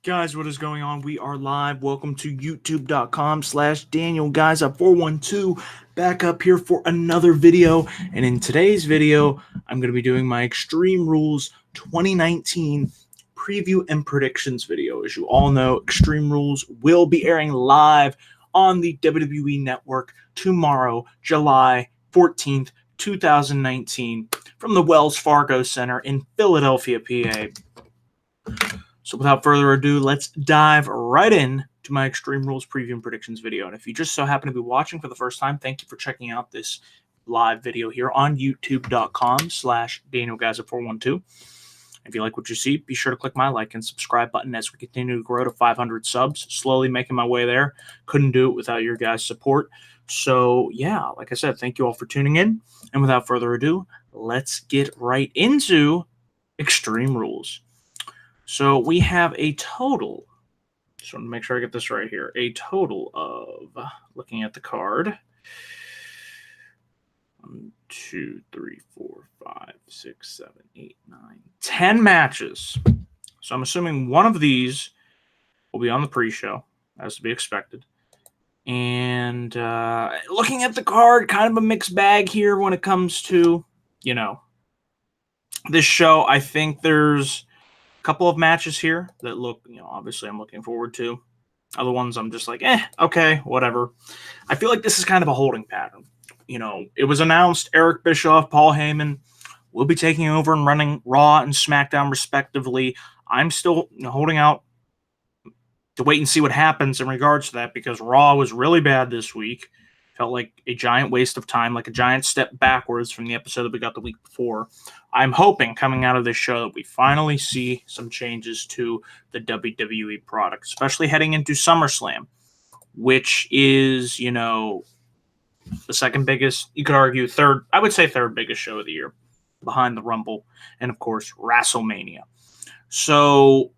Guys, what is going on? We are live. Welcome to youtube.com/DanielGuys412. Back up here for another video. And in today's video, I'm going to be doing my Extreme Rules 2019 preview and predictions video. As you all know, Extreme Rules will be airing live on the WWE Network tomorrow, July 14th, 2019, from the Wells Fargo Center in Philadelphia, PA. So without further ado, let's dive right in to my Extreme Rules preview and predictions video. And if you just so happen to be watching for the first time, thank you for checking out this live video here on youtube.com/DanielGuys412. If you like what you see, be sure to click my like and subscribe button as we continue to grow to 500 subs. Slowly making my way there. Couldn't do it without your guys' support. So yeah, like I said, thank you all for tuning in. And without further ado, let's get right into Extreme Rules. So we have a total, just want to make sure I get this right here, a total of, looking at the card, 1, 2, 3, 4, 5, 6, 7, 8, 9, 10 matches. So I'm assuming one of these will be on the pre-show, as to be expected. And looking at the card, kind of a mixed bag here when it comes to, you know, this show. I think there's couple of matches here that look, obviously I'm looking forward to. Other ones I'm just like, okay, whatever. I feel like this is kind of a holding pattern. It was announced Erick Bischoff, Paul Heyman will be taking over and running Raw and SmackDown respectively. I'm still holding out to wait and see what happens in regards to that, because Raw was really bad this week. Felt like a giant waste of time, like a giant step backwards from the episode that we got the week before. I'm hoping coming out of this show that we finally see some changes to the WWE product, especially heading into SummerSlam, which is, the second biggest, you could argue third biggest show of the year, behind the Rumble and, of course, WrestleMania. So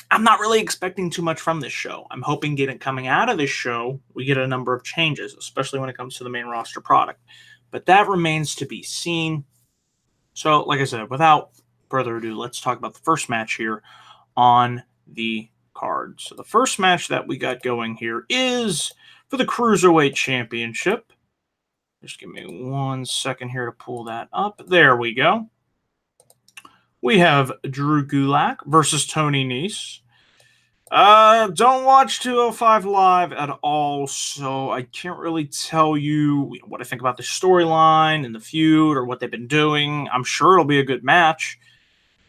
I'm not really expecting too much from this show. I'm hoping coming out of this show, we get a number of changes, especially when it comes to the main roster product. But that remains to be seen. So, like I said, without further ado, let's talk about the first match here on the card. So the first match that we got going here is for the Cruiserweight Championship. Just give me 1 second here to pull that up. There we go. We have Drew Gulak versus Tony Nese. Don't watch 205 Live at all, so I can't really tell you what I think about the storyline and the feud or what they've been doing. I'm sure it'll be a good match.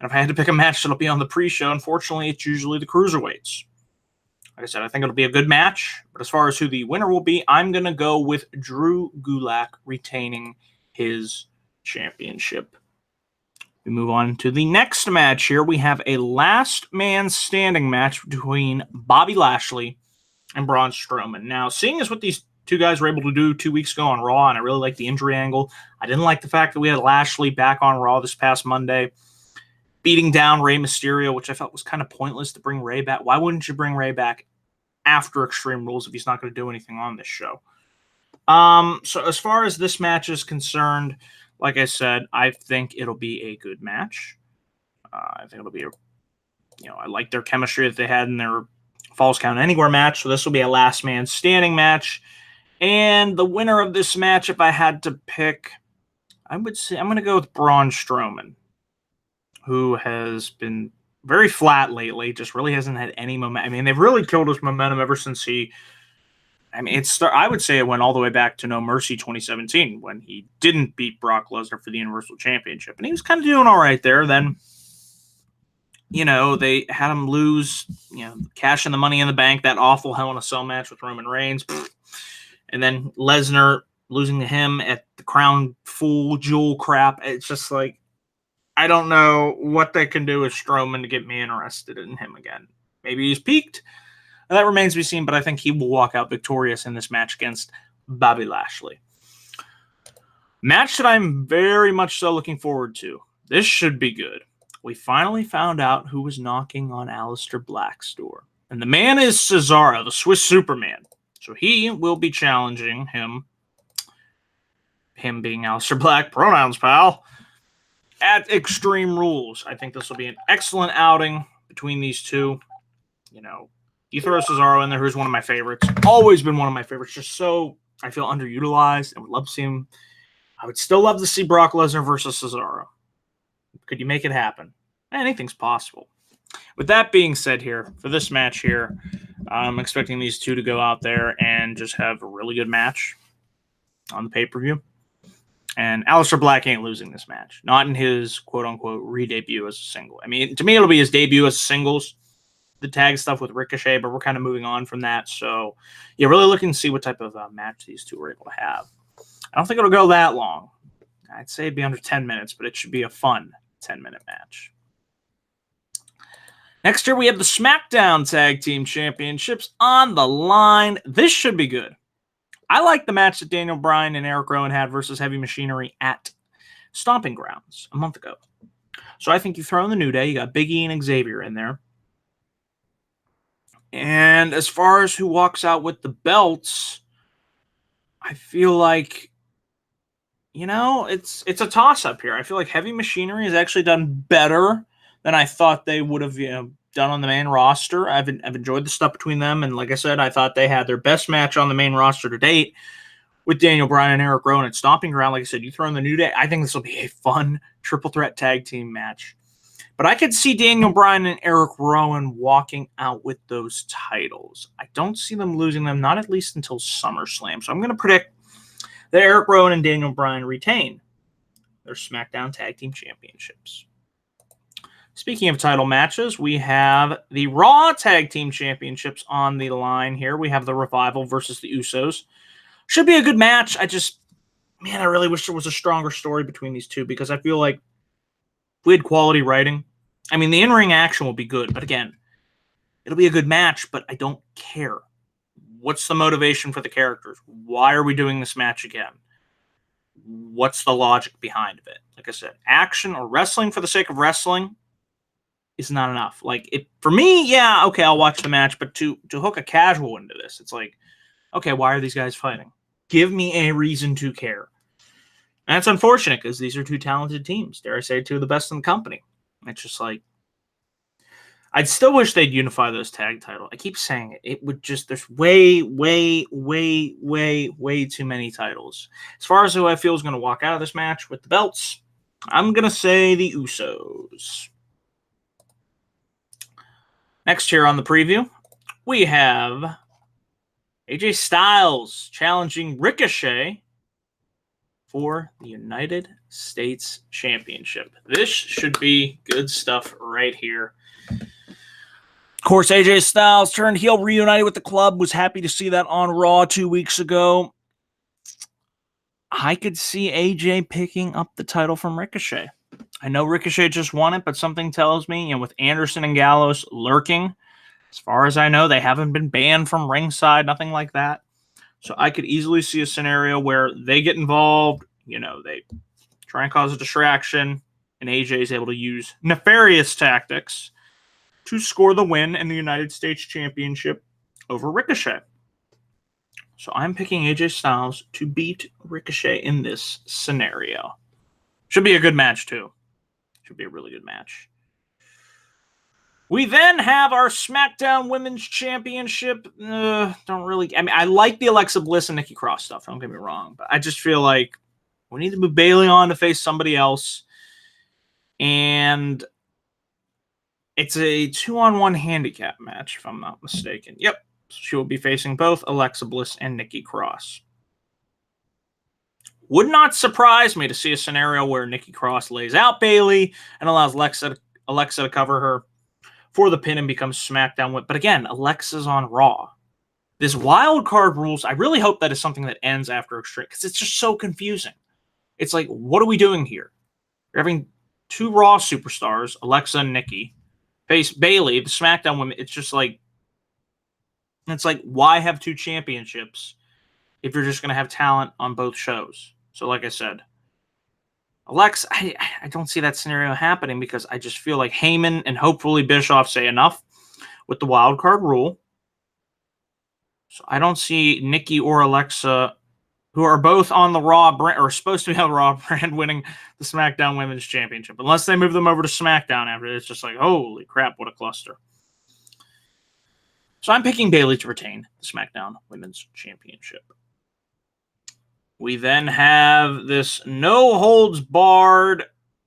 And if I had to pick a match that'll be on the pre-show, unfortunately, it's usually the Cruiserweights. Like I said, I think it'll be a good match. But as far as who the winner will be, I'm going to go with Drew Gulak retaining his championship. We move on to the next match here. We have a last man standing match between Bobby Lashley and Braun Strowman. Now, seeing as what these two guys were able to do 2 weeks ago on Raw, and I really like the injury angle. I didn't like the fact that we had Lashley back on Raw this past Monday, beating down Rey Mysterio, which I felt was kind of pointless to bring Rey back. Why wouldn't you bring Rey back after Extreme Rules if he's not going to do anything on this show? So as far as this match is concerned, like I said, I think it'll be a good match. I think it'll be I like their chemistry that they had in their Falls Count Anywhere match. So this will be a last man standing match. And the winner of this match, if I had to pick, I would say I'm going to go with Braun Strowman, who has been very flat lately. Just really hasn't had any momentum. I mean, they've really killed his momentum ever since I would say it went all the way back to No Mercy 2017 when he didn't beat Brock Lesnar for the Universal Championship. And he was kind of doing all right there. Then, they had him lose, cash in the Money in the Bank, that awful Hell in a Cell match with Roman Reigns. And then Lesnar losing to him at the Crown Full Jewel crap. It's just like, I don't know what they can do with Strowman to get me interested in him again. Maybe he's peaked. That remains to be seen, but I think he will walk out victorious in this match against Bobby Lashley. Match that I'm very much so looking forward to. This should be good. We finally found out who was knocking on Alistair Black's door. And the man is Cesaro, the Swiss Superman. So he will be challenging him being Alistair Black, pronouns, pal, at Extreme Rules. I think this will be an excellent outing between these two. You throw Cesaro in there, who's one of my favorites. Always been one of my favorites. Just so I feel underutilized. I would love to see him. I would still love to see Brock Lesnar versus Cesaro. Could you make it happen? Anything's possible. With that being said here, for this match here, I'm expecting these two to go out there and just have a really good match on the pay-per-view. And Alistair Black ain't losing this match. Not in his quote-unquote re-debut as a single. I mean, to me, it'll be his debut as singles. The tag stuff with Ricochet, but we're kind of moving on from that. So, yeah, really looking to see what type of match these two are able to have. I don't think it'll go that long. I'd say it'd be under 10 minutes, but it should be a fun 10-minute match. Next year, we have the SmackDown Tag Team Championships on the line. This should be good. I like the match that Daniel Bryan and Erick Rowan had versus Heavy Machinery at Stomping Grounds a month ago. So I think you throw in the New Day. You got Big E and Xavier in there. And as far as who walks out with the belts, I feel like, it's a toss-up here. I feel like Heavy Machinery has actually done better than I thought they would have done on the main roster. I've enjoyed the stuff between them, and like I said, I thought they had their best match on the main roster to date with Daniel Bryan and Erick Rowan at Stomping Ground. Like I said, you throw in the New Day, I think this will be a fun triple threat tag team match. But I could see Daniel Bryan and Erick Rowan walking out with those titles. I don't see them losing them, not at least until SummerSlam. So I'm going to predict that Erick Rowan and Daniel Bryan retain their SmackDown Tag Team Championships. Speaking of title matches, we have the Raw Tag Team Championships on the line here. We have the Revival versus the Usos. Should be a good match. I really wish there was a stronger story between these two because I feel like if we had quality writing, the in-ring action will be good, but again, it'll be a good match, but I don't care. What's the motivation for the characters? Why are we doing this match again? What's the logic behind it? Like I said, action or wrestling for the sake of wrestling is not enough. For me, yeah, okay, I'll watch the match, but to hook a casual into this, it's like, okay, why are these guys fighting? Give me a reason to care. And that's unfortunate because these are two talented teams. Dare I say, two of the best in the company. It's just like, I'd still wish they'd unify those tag titles. I keep saying it. It would just, there's way too many titles. As far as who I feel is going to walk out of this match with the belts, I'm going to say the Usos. Next here on the preview, we have AJ Styles challenging Ricochet for the United States Championship. This should be good stuff right here. Of course, AJ Styles turned heel, reunited with the club. Was happy to see that on Raw 2 weeks ago. I could see AJ picking up the title from Ricochet. I know Ricochet just won it, but something tells me, with Anderson and Gallows lurking, as far as I know, they haven't been banned from ringside, nothing like that. So I could easily see a scenario where they get involved, they try and cause a distraction, and AJ is able to use nefarious tactics to score the win in the United States Championship over Ricochet. So I'm picking AJ Styles to beat Ricochet in this scenario. Should be a good match, too. Should be a really good match. We then have our SmackDown Women's Championship. I like the Alexa Bliss and Nikki Cross stuff. Don't get me wrong. But I just feel like we need to move Bayley on to face somebody else. And it's a 2-on-1 handicap match, if I'm not mistaken. Yep. She will be facing both Alexa Bliss and Nikki Cross. Would not surprise me to see a scenario where Nikki Cross lays out Bayley and allows Alexa to cover her for the pin and becomes SmackDown win. But again, Alexa's on Raw. This wild card rules, I really hope that is something that ends after Extreme, because it's just so confusing. It's like, what are we doing here? You're having two Raw superstars, Alexa and Nikki, face Bayley, the SmackDown women. It's just like, why have two championships if you're just going to have talent on both shows? So like I said, Alexa, I don't see that scenario happening because I just feel like Heyman and hopefully Bischoff say enough with the wild card rule. So I don't see Nikki or Alexa, who are both on the Raw brand, or supposed to be on the Raw brand, winning the SmackDown Women's Championship. Unless they move them over to SmackDown after. It's just like, holy crap, what a cluster. So I'm picking Bayley to retain the SmackDown Women's Championship. We then have this no-holds-barred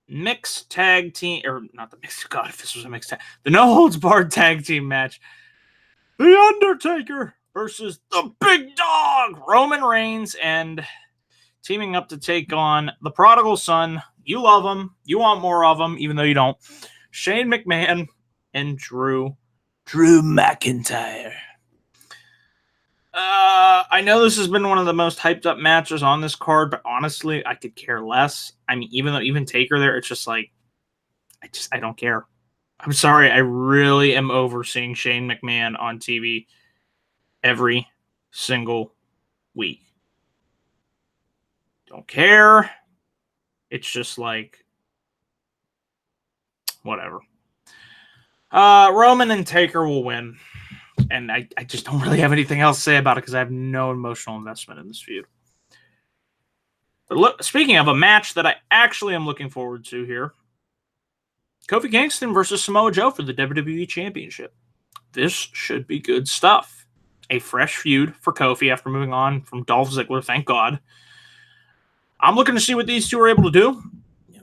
mixed tag team, or not the mixed, God, if this was a mixed tag, the no-holds-barred tag team match. The Undertaker versus the Big Dog, Roman Reigns, and teaming up to take on the prodigal son. You love him. You want more of him, even though you don't. Shane McMahon and Drew McIntyre. I know this has been one of the most hyped up matches on this card, but honestly, I could care less. I mean, even Taker there, it's just like, I don't care. I'm sorry, I really am over seeing Shane McMahon on TV every single week. Don't care. It's just like, whatever. Roman and Taker will win. And I just don't really have anything else to say about it because I have no emotional investment in this feud. But look, speaking of a match that I actually am looking forward to here, Kofi Kingston versus Samoa Joe for the WWE Championship. This should be good stuff. A fresh feud for Kofi after moving on from Dolph Ziggler, thank God. I'm looking to see what these two are able to do.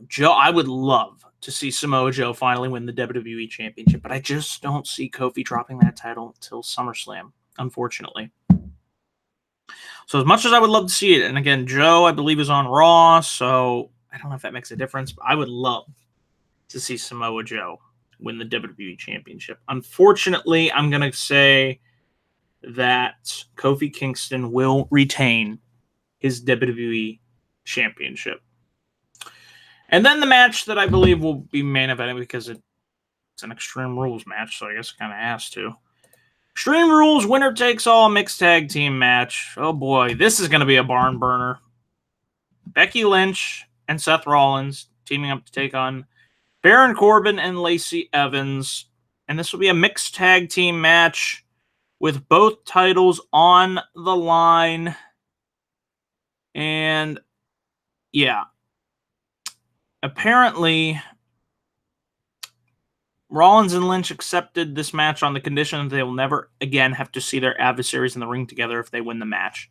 Joe, I would love to see Samoa Joe finally win the WWE Championship, but I just don't see Kofi dropping that title until SummerSlam, unfortunately. So as much as I would love to see it, and again, Joe, I believe, is on Raw, so I don't know if that makes a difference, but I would love to see Samoa Joe win the WWE Championship. Unfortunately, I'm going to say that Kofi Kingston will retain his WWE Championship. And then the match that I believe will be main eventing because it's an Extreme Rules match, so I guess it kind of has to. Extreme Rules winner takes all mixed tag team match. Oh boy, this is going to be a barn burner. Becky Lynch and Seth Rollins teaming up to take on Baron Corbin and Lacey Evans. And this will be a mixed tag team match with both titles on the line. And yeah. Apparently, Rollins and Lynch accepted this match on the condition that they will never again have to see their adversaries in the ring together if they win the match.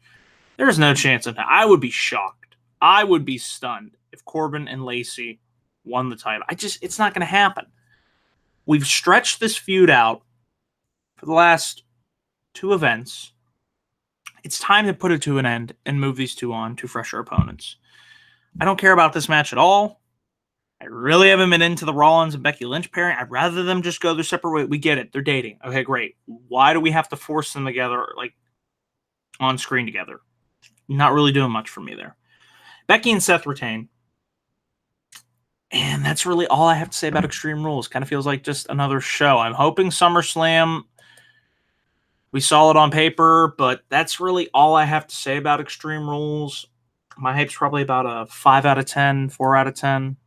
There's no chance of that. I would be shocked. I would be stunned if Corbin and Lacey won the title. It's not going to happen. We've stretched this feud out for the last two events. It's time to put it to an end and move these two on to fresher opponents. I don't care about this match at all. I really haven't been into the Rollins and Becky Lynch pairing. I'd rather them just go their separate way. We get it. They're dating. Okay, great. Why do we have to force them together, like, on screen together? Not really doing much for me there. Becky and Seth retain. And that's really all I have to say about Extreme Rules. Kind of feels like just another show. I'm hoping SummerSlam, we saw it on paper, but that's really all I have to say about Extreme Rules. My hype's probably about a 5 out of 10, 4 out of 10.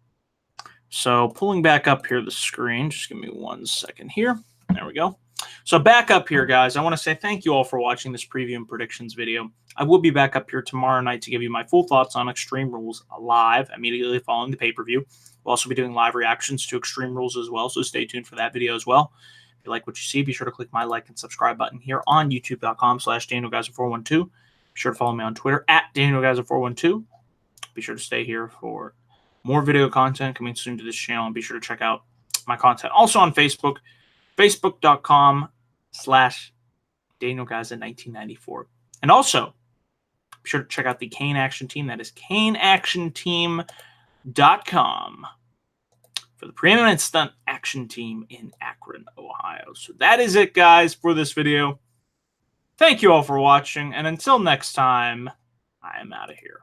So pulling back up here the screen, just give me 1 second here. There we go. So back up here, guys, I want to say thank you all for watching this preview and predictions video. I will be back up here tomorrow night to give you my full thoughts on Extreme Rules live immediately following the pay-per-view. We'll also be doing live reactions to Extreme Rules as well, so stay tuned for that video as well. If you like what you see, be sure to click my like and subscribe button here on youtube.com/DanielGeyser412. Be sure to follow me on Twitter @DanielGeyser412. Be sure to stay here for more video content coming soon to this channel, and be sure to check out my content also on Facebook, facebook.com/DanielGeyser1994. And also, be sure to check out the Kane Action Team. That is KaneActionTeam.com for the preeminent stunt action team in Akron, Ohio. So that is it, guys, for this video. Thank you all for watching, and until next time, I am out of here.